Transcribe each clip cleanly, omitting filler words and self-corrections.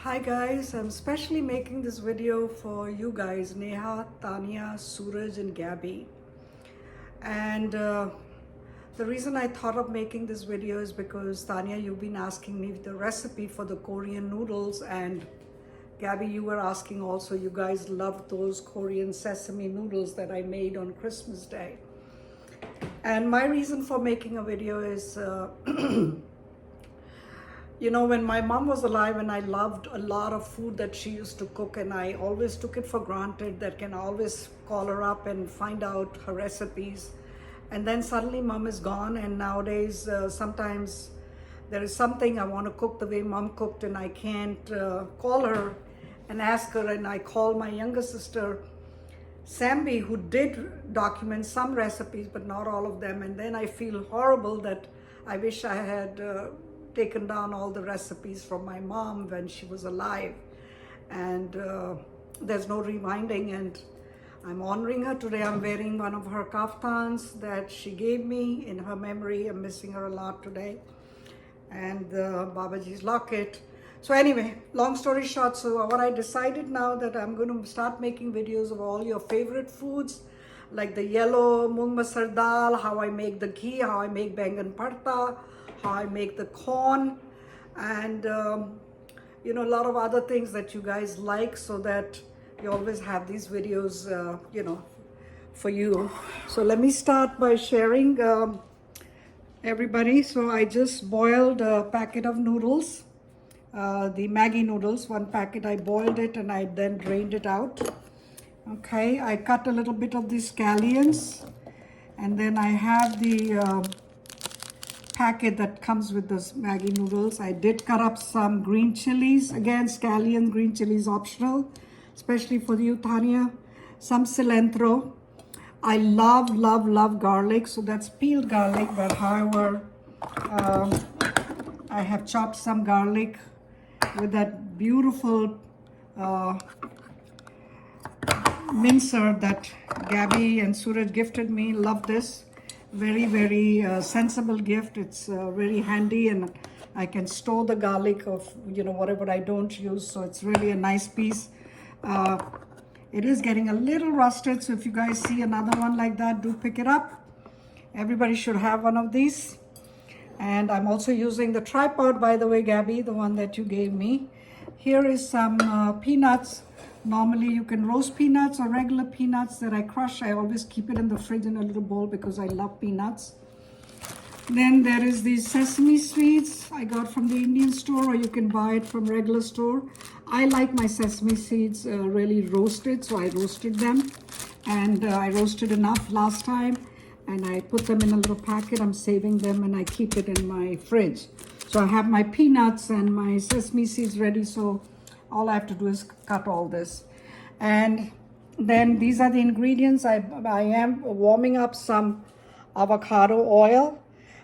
Hi guys, I'm specially making this video for you guys, Neha, Tanya, Suraj and Gabby. And the reason I thought of making this video is because Tanya, you've been asking me the recipe for the Korean noodles, and Gabby, you were asking also, you guys loved those Korean sesame noodles that I made on Christmas Day. And my reason for making a video is you know, when my mom was alive, and I loved a lot of food that she used to cook, and I always took it for granted that can always call her up and find out her recipes. And then suddenly mom is gone, and nowadays sometimes there is something I want to cook the way mom cooked, and I can't call her and ask her. And I call my younger sister Sambi, who did document some recipes but not all of them, and then I feel horrible that I wish I had taken down all the recipes from my mom when she was alive, and there's no rewinding, and I'm honoring her today. I'm wearing one of her kaftans that she gave me in her memory. I'm missing her a lot today, and Babaji's locket. So anyway, long story short, so what I decided now that I'm going to start making videos of all your favorite foods, like the yellow mung masar dal, how I make the ghee, how I make bangan parta, how I make the corn, and you know, a lot of other things that you guys like, so that you always have these videos you know, for you. So let me start by sharing everybody. So I just boiled a packet of noodles, the Maggi noodles, one packet. I boiled it and I then drained it out. Okay, I cut a little bit of the scallions, and then I have the packet that comes with the Maggi noodles. I did cut up some green chilies. Again, scallion, green chilies optional, especially for you, Tanya. Some cilantro. I love garlic, so that's peeled garlic, but however, I have chopped some garlic with that beautiful mincer that Gabby and Suraj gifted me. Love this. Very sensible gift. It's very handy, and I can store the garlic of, you know, whatever I don't use. So it's really a nice piece. It is getting a little rusted, so if you guys see another one like that, do pick it up. Everybody should have one of these. And I'm also using the tripod, by the way, Gabby, the one that you gave me. Here is some peanuts. Normally you can roast peanuts or regular peanuts that I crush. I always keep it in the fridge in a little bowl because I love peanuts. Then there is these sesame seeds I got from the Indian store, or you can buy it from regular store. I like my sesame seeds really roasted, so I roasted them, and I roasted enough last time, and I put them in a little packet. I'm saving them and I keep it in my fridge. So I have my peanuts and my sesame seeds ready, so all I have to do is cut all this. And then these are the ingredients. I am warming up some avocado oil.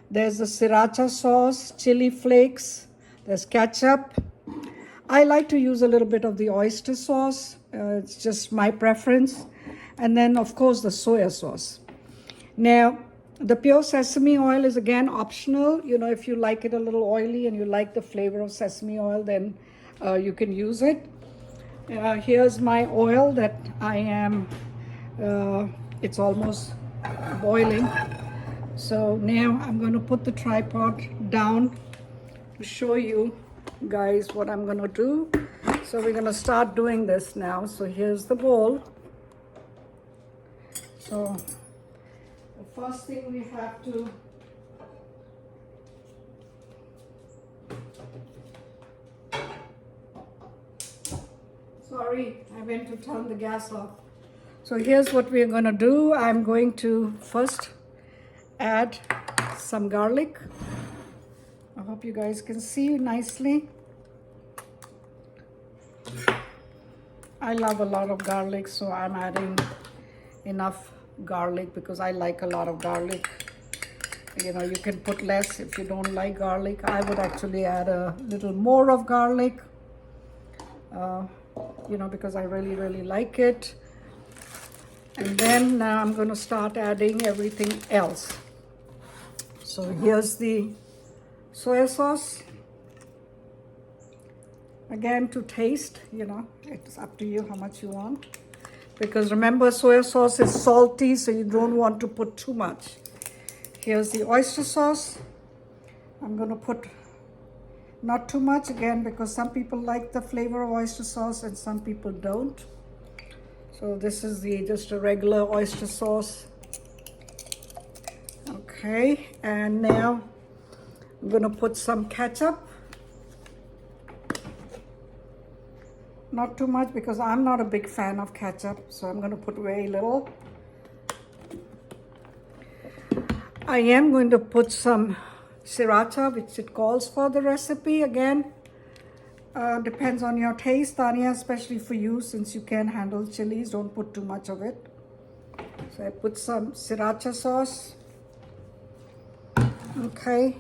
There's the sriracha sauce, chili flakes, there's ketchup. I like to use a little bit of the oyster sauce. It's just my preference. And then, of course, the soya sauce. Now, the pure sesame oil is again optional. You know, if you like it a little oily and you like the flavor of sesame oil, then you can use it. Here's my oil that I am, it's almost boiling. So now I'm going to put the tripod down to show you guys what I'm going to do. So we're going to start doing this now. So here's the bowl. So the first thing we have to Sorry, I went to turn the gas off. So here's what we're going to do. I'm going to first add some garlic. I hope you guys can see nicely. I love a lot of garlic, so I'm adding enough garlic because I like a lot of garlic. You know, you can put less if you don't like garlic. I would actually add a little more of garlic. You know, because I really like it. And then now I'm going to start adding everything else. So here's the soya sauce. Again, to taste, you know, it's up to you how much you want. Because remember, soy sauce is salty, so you don't want to put too much. Here's the oyster sauce. I'm going to put not too much again because some people like the flavor of oyster sauce and some people don't. So this is just a regular oyster sauce. Okay, and now I'm going to put some ketchup. Not too much because I'm not a big fan of ketchup, so I'm going to put very little. I am going to put some sriracha, which it calls for the recipe. Again, depends on your taste, Tanya, especially for you, since you can handle chilies. Don't put too much of it. So I put some sriracha sauce. Okay.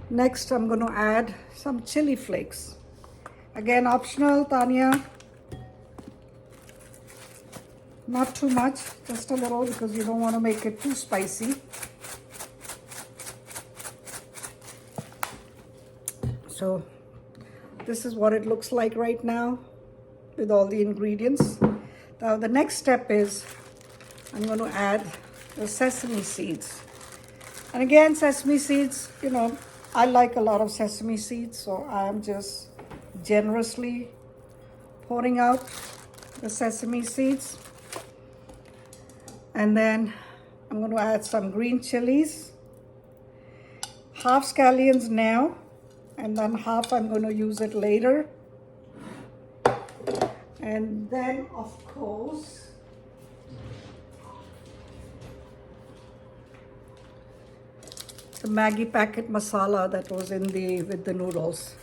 Next, I'm going to add some chili flakes. Again, optional, Tanya. Not too much, just a little, because you don't want to make it too spicy. So this is what it looks like right now with all the ingredients. Now the next step is I'm going to add the sesame seeds. And again, sesame seeds, you know, I like a lot of sesame seeds, so I'm just generously pouring out the sesame seeds. And then I'm going to add some green chilies, half scallions now, and then half I'm going to use it later. And then, of course, the Maggi packet masala that was with the noodles.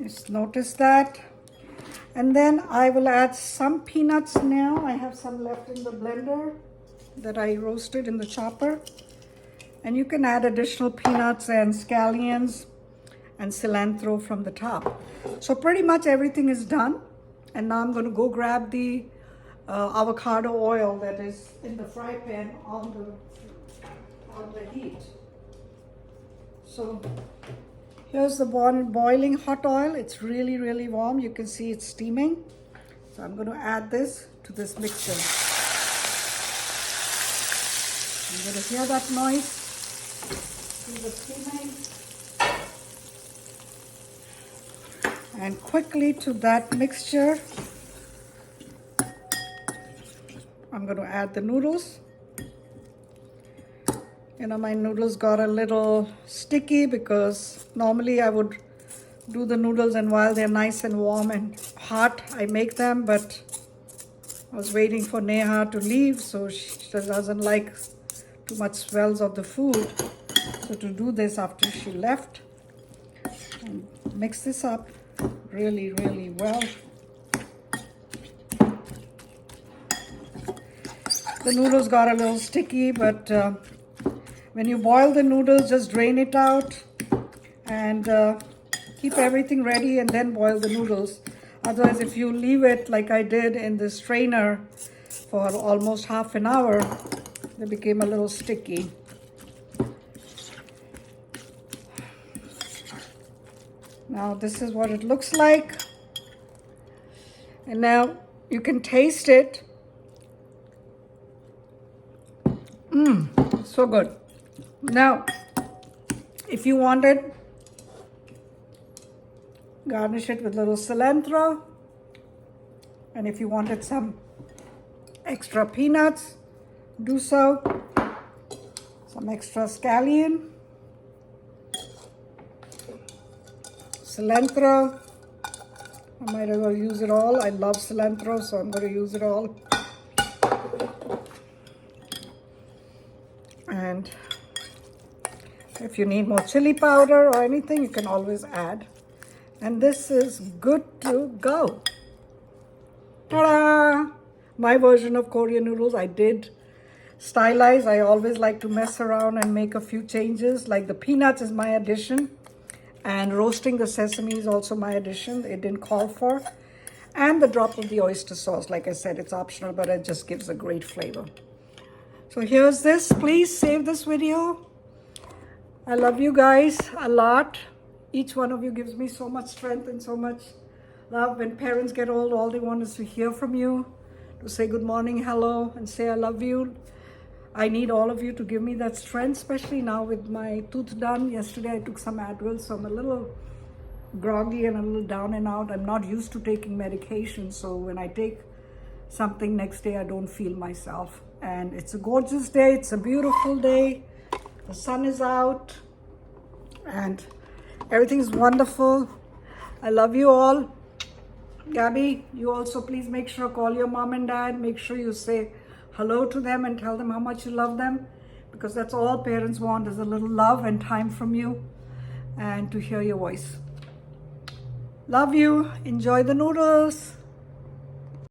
Just notice that. And then I will add some peanuts now. I have some left in the blender that I roasted in the chopper. And you can add additional peanuts and scallions and cilantro from the top. So pretty much everything is done. And now I'm going to go grab the avocado oil that is in the fry pan on the heat. So here's the boiling hot oil. It's really, really warm. You can see it's steaming. So I'm going to add this to this mixture. I'm going to hear that noise. See the steaming. And quickly to that mixture, I'm going to add the noodles. You know, my noodles got a little sticky because normally I would do the noodles and while they're nice and warm and hot, I make them, but I was waiting for Neha to leave, so she doesn't like too much smells of the food. So to do this after she left, and mix this up really, really well. The noodles got a little sticky, but when you boil the noodles, just drain it out and keep everything ready and then boil the noodles. Otherwise, if you leave it like I did in the strainer for almost half an hour, they became a little sticky. Now this is what it looks like. And now you can taste it. So good. Now, if you wanted, garnish it with little cilantro. And if you wanted some extra peanuts, do so. Some extra scallion. Cilantro. I might as well use it all. I love cilantro, so I'm going to use it all. And if you need more chili powder or anything, you can always add. And this is good to go. Ta-da! My version of Korean noodles, I did stylize. I always like to mess around and make a few changes. Like the peanuts is my addition. And roasting the sesame is also my addition. It didn't call for. and the drop of the oyster sauce. Like I said, it's optional, but it just gives a great flavor. So here's this. Please save this video. I love you guys a lot. Each one of you gives me so much strength and so much love. When parents get old, all they want is to hear from you, to say good morning, hello, and say I love you. I need all of you to give me that strength, especially now with my tooth done. Yesterday I took some Advil, so I'm a little groggy and a little down and out. I'm not used to taking medication, so when I take something next day, I don't feel myself. And it's a gorgeous day. It's a beautiful day. The sun is out and everything's wonderful. I love you all. Gabby, you also please make sure call your mom and dad. Make sure you say hello to them and tell them how much you love them, because that's all parents want, is a little love and time from you and to hear your voice. Love you. Enjoy the noodles.